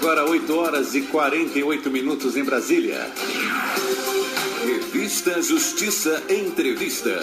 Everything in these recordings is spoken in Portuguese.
Agora 8 horas e 48 minutos em Brasília. Revista Justiça Entrevista.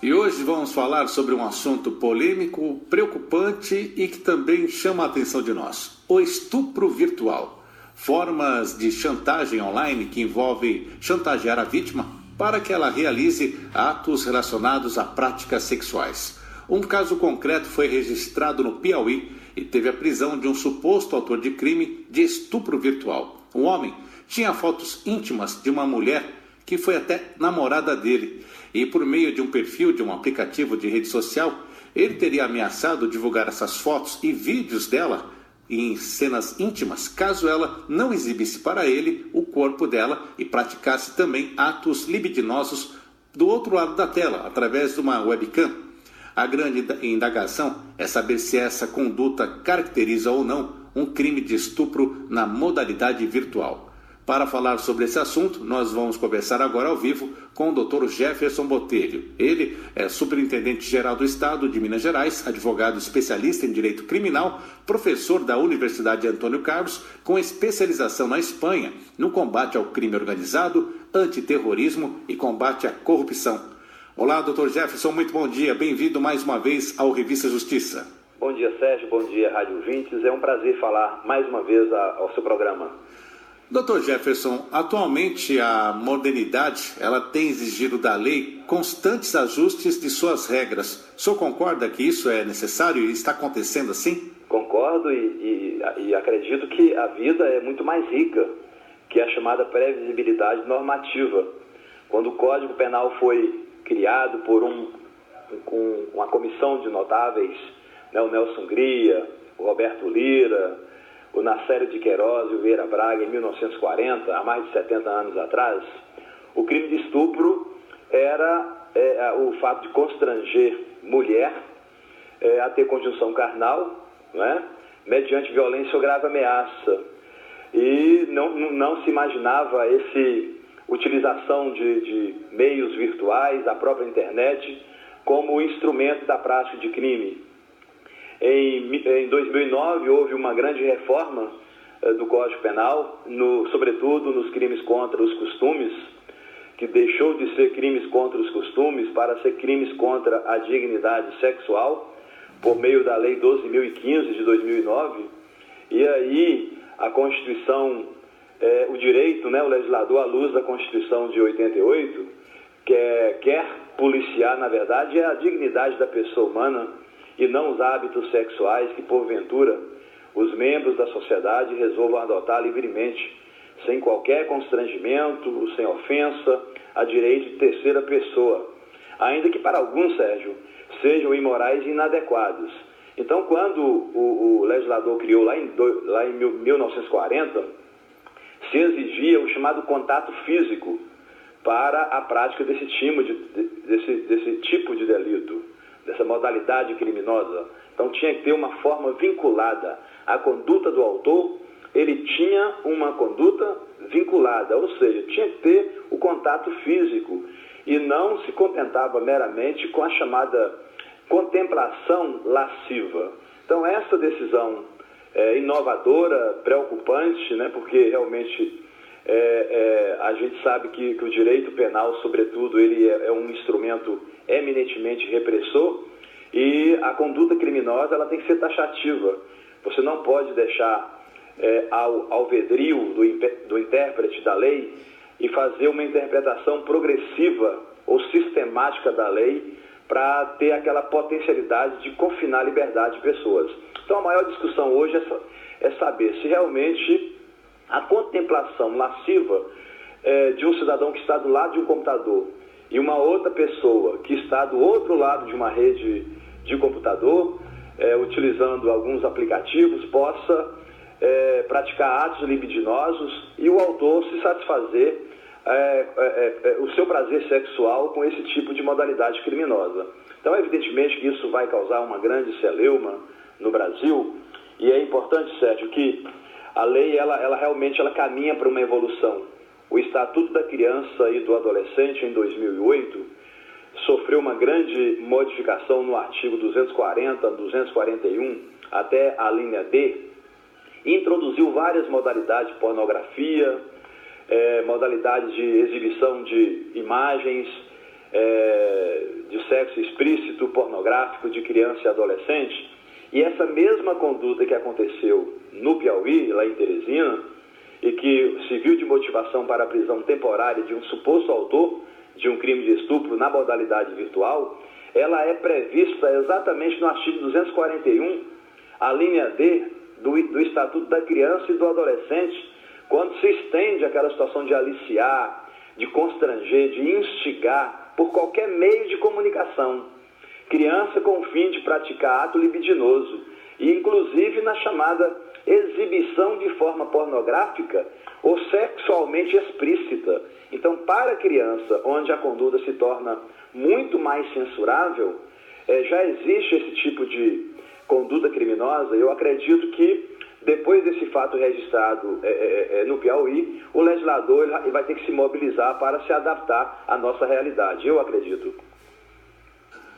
E hoje vamos falar sobre um assunto polêmico, preocupante e que também chama a atenção de nós: o estupro virtual. Formas de chantagem online que envolvem chantagear a vítima para que ela realize atos relacionados a práticas sexuais. Um caso concreto foi registrado no Piauí e teve a prisão de um suposto autor de crime de estupro virtual. Um homem tinha fotos íntimas de uma mulher que foi até namorada dele, e por meio de um perfil de um aplicativo de rede social, ele teria ameaçado divulgar essas fotos e vídeos dela em cenas íntimas, caso ela não exibisse para ele o corpo dela e praticasse também atos libidinosos do outro lado da tela, através de uma webcam. A grande indagação é saber se essa conduta caracteriza ou não um crime de estupro na modalidade virtual. Para falar sobre esse assunto, nós vamos conversar agora ao vivo com o Dr. Jefferson Botelho. Ele é superintendente-geral do Estado de Minas Gerais, advogado especialista em direito criminal, professor da Universidade Antônio Carlos, com especialização na Espanha no combate ao crime organizado, antiterrorismo e combate à corrupção. Olá, Dr. Jefferson, muito bom dia. Bem-vindo mais uma vez ao Revista Justiça. Bom dia, Sérgio. Bom dia, Rádio Ouvintes. É um prazer falar mais uma vez ao seu programa. Dr. Jefferson, atualmente a modernidade ela tem exigido da lei constantes ajustes de suas regras. O senhor concorda que isso é necessário e está acontecendo assim? Concordo e acredito que a vida é muito mais rica que a chamada previsibilidade normativa. Quando o Código Penal foi criado por uma comissão de notáveis, né, o Nelson Hungria, o Roberto Lira, o Nacélio de Queiroz e o Vieira Braga, em 1940, há mais de 70 anos atrás, o crime de estupro era o fato de constranger mulher a ter conjunção carnal, né, mediante violência ou grave ameaça. E não se imaginava utilização de meios virtuais, da própria internet, como instrumento da prática de crime. Em 2009 houve uma grande reforma do Código Penal, sobretudo nos crimes contra os costumes, que deixou de ser crimes contra os costumes para ser crimes contra a dignidade sexual, por meio da Lei 12.015 de 2009. E aí a Constituição, o direito, né, o legislador, à luz da Constituição de 88, quer policiar, na verdade, a dignidade da pessoa humana, e não os hábitos sexuais que, porventura, os membros da sociedade resolvam adotar livremente, sem qualquer constrangimento, sem ofensa, a direito de terceira pessoa, ainda que para alguns, Sérgio, sejam imorais e inadequados. Então, quando o legislador criou lá em 1940, se exigia o chamado contato físico para a prática desse tipo de delito, dessa modalidade criminosa. Então tinha que ter uma forma vinculada à conduta do autor. Ele tinha uma conduta vinculada, ou seja, tinha que ter o contato físico e não se contentava meramente com a chamada contemplação lasciva. Então essa decisão inovadora, preocupante, né, porque realmente a gente sabe que o direito penal, sobretudo, ele é um instrumento eminentemente repressor, e a conduta criminosa ela tem que ser taxativa. Você não pode deixar ao alvedrio do intérprete da lei e fazer uma interpretação progressiva ou sistemática da lei para ter aquela potencialidade de confinar a liberdade de pessoas. Então a maior discussão hoje é saber se realmente a contemplação lasciva de um cidadão que está do lado de um computador e uma outra pessoa que está do outro lado de uma rede de computador, utilizando alguns aplicativos, possa praticar atos libidinosos e o autor se satisfazer o seu prazer sexual com esse tipo de modalidade criminosa. Então, evidentemente que isso vai causar uma grande celeuma no Brasil, e é importante, Sérgio, que a lei ela realmente caminha para uma evolução. O Estatuto da Criança e do Adolescente, em 2008, sofreu uma grande modificação no artigo 240, 241, até a linha D, introduziu várias modalidades de pornografia, modalidades de exibição de imagens de sexo explícito, pornográfico de criança e adolescente. E essa mesma conduta que aconteceu no Piauí, lá em Teresina, e que serviu de motivação para a prisão temporária de um suposto autor de um crime de estupro na modalidade virtual, ela é prevista exatamente no artigo 241, a linha D do Estatuto da Criança e do Adolescente, quando se estende aquela situação de aliciar, de constranger, de instigar por qualquer meio de comunicação, criança com o fim de praticar ato libidinoso, e inclusive na chamada exibição de forma pornográfica ou sexualmente explícita. Então, para a criança, onde a conduta se torna muito mais censurável, já existe esse tipo de conduta criminosa. Eu acredito que, depois desse fato registrado no Piauí, o legislador ele vai ter que se mobilizar para se adaptar à nossa realidade. Eu acredito.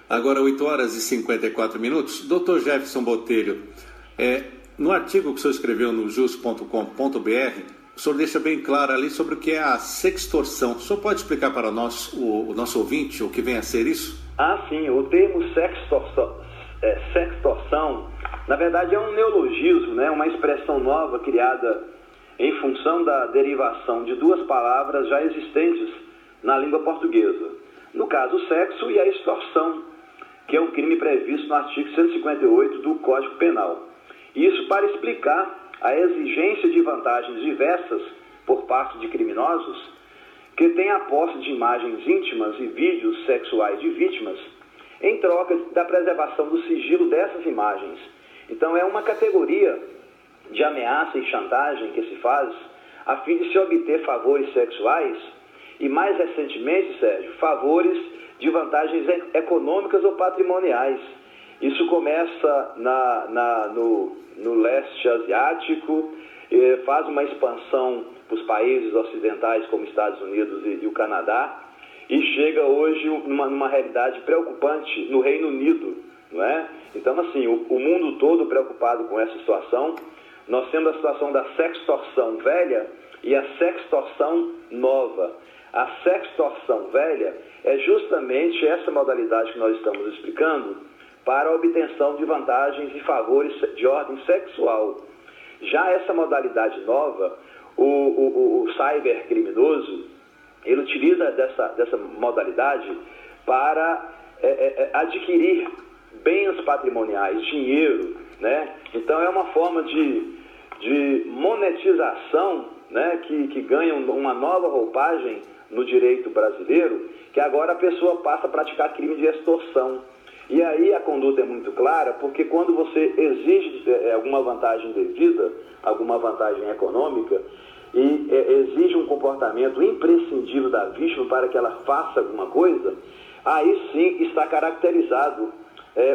Agora, 8h54. Doutor Jefferson Botelho, no artigo que o senhor escreveu no jus.com.br, o senhor deixa bem claro ali sobre o que é a sextorção. O senhor pode explicar para nós, o nosso ouvinte, o que vem a ser isso? Sim. O termo sextorção, na verdade, é um neologismo, né? Uma expressão nova criada em função da derivação de duas palavras já existentes na língua portuguesa. No caso, o sexo e a extorsão, que é um crime previsto no artigo 158 do Código Penal. Isso para explicar a exigência de vantagens diversas por parte de criminosos que têm a posse de imagens íntimas e vídeos sexuais de vítimas em troca da preservação do sigilo dessas imagens. Então, é uma categoria de ameaça e chantagem que se faz a fim de se obter favores sexuais e, mais recentemente, Sérgio, favores de vantagens econômicas ou patrimoniais. Isso começa no leste asiático, faz uma expansão para os países ocidentais como Estados Unidos e o Canadá, e chega hoje numa realidade preocupante no Reino Unido, não é? Então, assim, o mundo todo preocupado com essa situação. Nós temos a situação da sextorção velha e a sextorção nova. A sextorção velha é justamente essa modalidade que nós estamos explicando para a obtenção de vantagens e favores de ordem sexual. Já essa modalidade nova, o cybercriminoso, ele utiliza dessa modalidade para adquirir bens patrimoniais, dinheiro, né? Então é uma forma de monetização, né? que ganha uma nova roupagem no direito brasileiro, que agora a pessoa passa a praticar crime de extorsão. E aí a conduta é muito clara, porque quando você exige alguma vantagem devida, alguma vantagem econômica, e exige um comportamento imprescindível da vítima para que ela faça alguma coisa, aí sim está caracterizado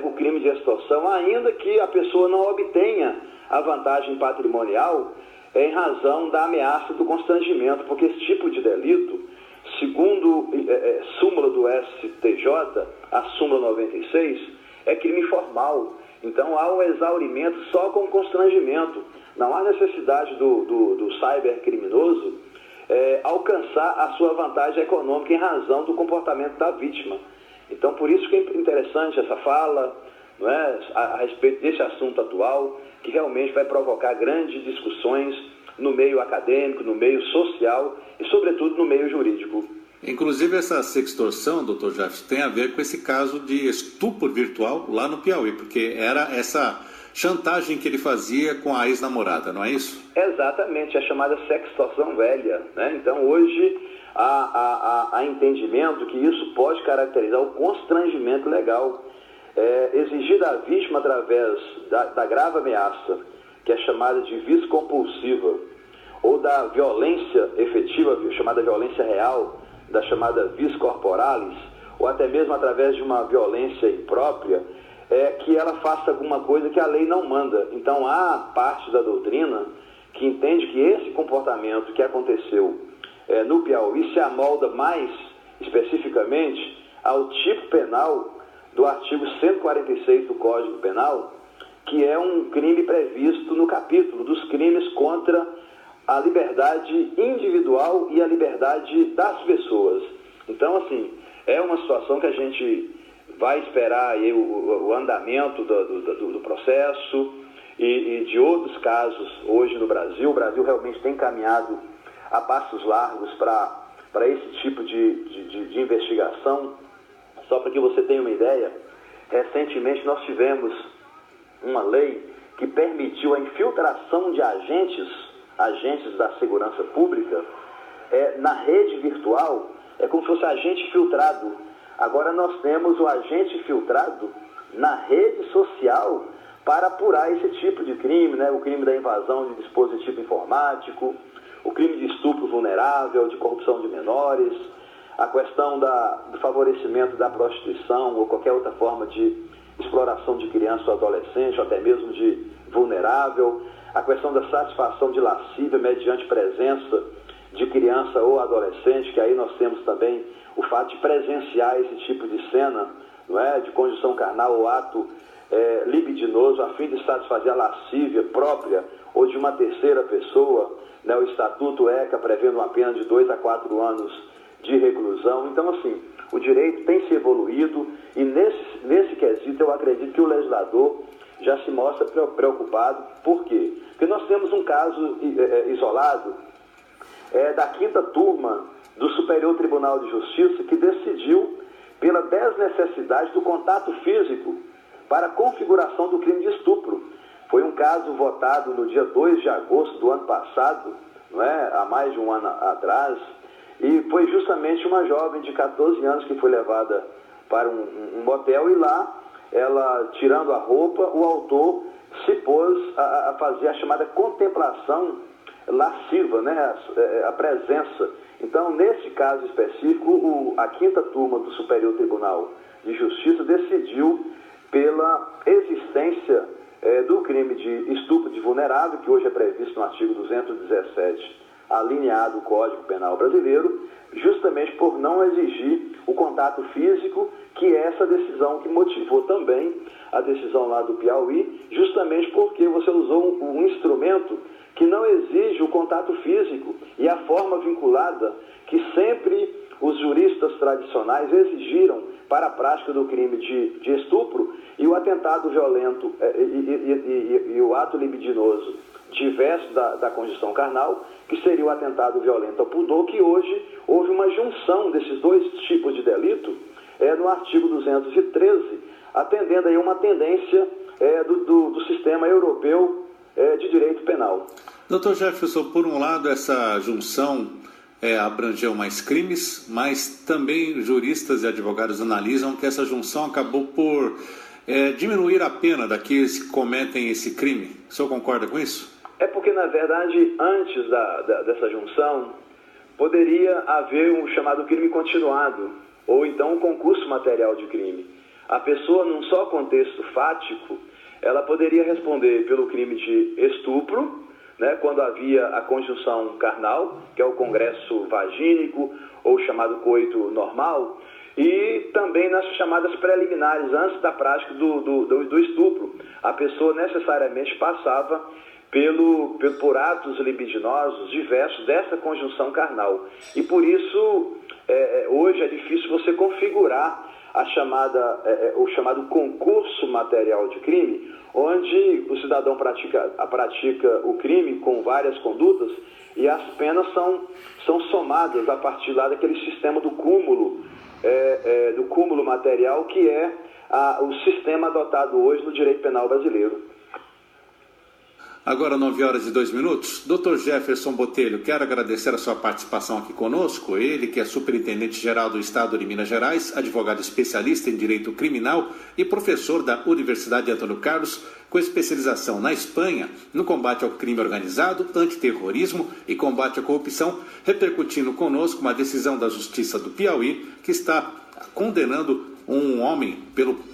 o crime de extorsão, ainda que a pessoa não obtenha a vantagem patrimonial em razão da ameaça do constrangimento, porque esse tipo de delito, segundo súmula do STJ, a súmula 96, é crime formal. Então há um exaurimento só com constrangimento. Não há necessidade do cybercriminoso alcançar a sua vantagem econômica em razão do comportamento da vítima. Então, por isso que é interessante essa fala, não é, a respeito desse assunto atual, que realmente vai provocar grandes discussões no meio acadêmico, no meio social e, sobretudo, no meio jurídico. Inclusive, essa sextorção, doutor Jefferson, tem a ver com esse caso de estupro virtual lá no Piauí, porque era essa chantagem que ele fazia com a ex-namorada, não é isso? Exatamente, a chamada sextorção velha, né? Então, hoje, há entendimento que isso pode caracterizar o constrangimento legal. Exigir da vítima através da grave ameaça, que é chamada de vício compulsiva, ou da violência efetiva, chamada violência real, da chamada vis corporalis, ou até mesmo através de uma violência imprópria, que ela faça alguma coisa que a lei não manda. Então há parte da doutrina que entende que esse comportamento que aconteceu no Piauí se amolda mais especificamente ao tipo penal do artigo 146 do Código Penal, que é um crime previsto no capítulo dos crimes contra a liberdade individual e a liberdade das pessoas. Então, assim, é uma situação que a gente vai esperar aí o andamento do processo e de outros casos hoje no Brasil. O Brasil realmente tem caminhado a passos largos para esse tipo de investigação. Só para que você tenha uma ideia, recentemente nós tivemos uma lei que permitiu a infiltração de agentes da segurança pública na rede virtual. É como se fosse agente filtrado. Agora nós temos o agente filtrado na rede social para apurar esse tipo de crime, né? O crime da invasão de dispositivo informático, o crime de estupro vulnerável, de corrupção de menores, a questão do favorecimento da prostituição ou qualquer outra forma de exploração de criança ou adolescente, ou até mesmo de vulnerável, a questão da satisfação de lascívia mediante presença de criança ou adolescente, que aí nós temos também o fato de presenciar esse tipo de cena, não é? De conjunção carnal ou ato libidinoso, a fim de satisfazer a lascívia própria ou de uma terceira pessoa, né? O Estatuto ECA prevendo uma pena de 2 a 4 anos de reclusão. Então, assim, o direito tem se evoluído e nesse quesito eu acredito que o legislador já se mostra preocupado. Por quê? Porque nós temos um caso isolado da 5ª turma do Superior Tribunal de Justiça, que decidiu pela desnecessidade do contato físico para a configuração do crime de estupro. Foi um caso votado no dia 2 de agosto do ano passado, não é? Há mais de um ano atrás, e foi justamente uma jovem de 14 anos que foi levada para um motel, e lá, ela tirando a roupa, o autor se pôs a fazer a chamada contemplação lasciva, né? A presença. Então, nesse caso específico, a 5ª turma do Superior Tribunal de Justiça decidiu pela existência do crime de estupro de vulnerável, que hoje é previsto no artigo 217, alineado ao Código Penal Brasileiro, justamente por não exigir o contato físico, que é essa decisão que motivou também a decisão lá do Piauí, justamente porque você usou um instrumento que não exige o contato físico e a forma vinculada que sempre os juristas tradicionais exigiram para a prática do crime de estupro, e o atentado violento e o ato libidinoso diverso da conjunção carnal, que seria o atentado violento ao pudor, que hoje houve uma junção desses dois tipos de delito no artigo 213, atendendo aí uma tendência do sistema europeu de direito penal. Doutor Jefferson, por um lado, essa junção abrangeu mais crimes, mas também juristas e advogados analisam que essa junção acabou por diminuir a pena daqueles que cometem esse crime. O senhor concorda com isso? É porque, na verdade, antes dessa junção, poderia haver um chamado crime continuado, ou então um concurso material de crime. A pessoa, num só contexto fático, ela poderia responder pelo crime de estupro, né, quando havia a conjunção carnal, que é o congresso vagínico, ou chamado coito normal, e também nas chamadas preliminares, antes da prática do estupro. A pessoa necessariamente passava por atos libidinosos diversos dessa conjunção carnal. E por isso, hoje é difícil você configurar o chamado concurso material de crime, onde o cidadão pratica o crime com várias condutas e as penas são somadas a partir lá daquele sistema do cúmulo material, que é o sistema adotado hoje no direito penal brasileiro. Agora 9h02. Dr. Jefferson Botelho, quero agradecer a sua participação aqui conosco. Ele que é superintendente-geral do Estado de Minas Gerais, advogado especialista em direito criminal e professor da Universidade Antônio Carlos, com especialização na Espanha no combate ao crime organizado, antiterrorismo e combate à corrupção, repercutindo conosco uma decisão da Justiça do Piauí que está condenando um homem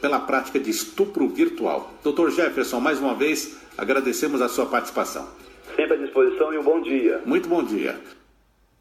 pela prática de estupro virtual. Dr. Jefferson, mais uma vez, agradecemos a sua participação. Sempre à disposição e um bom dia. Muito bom dia.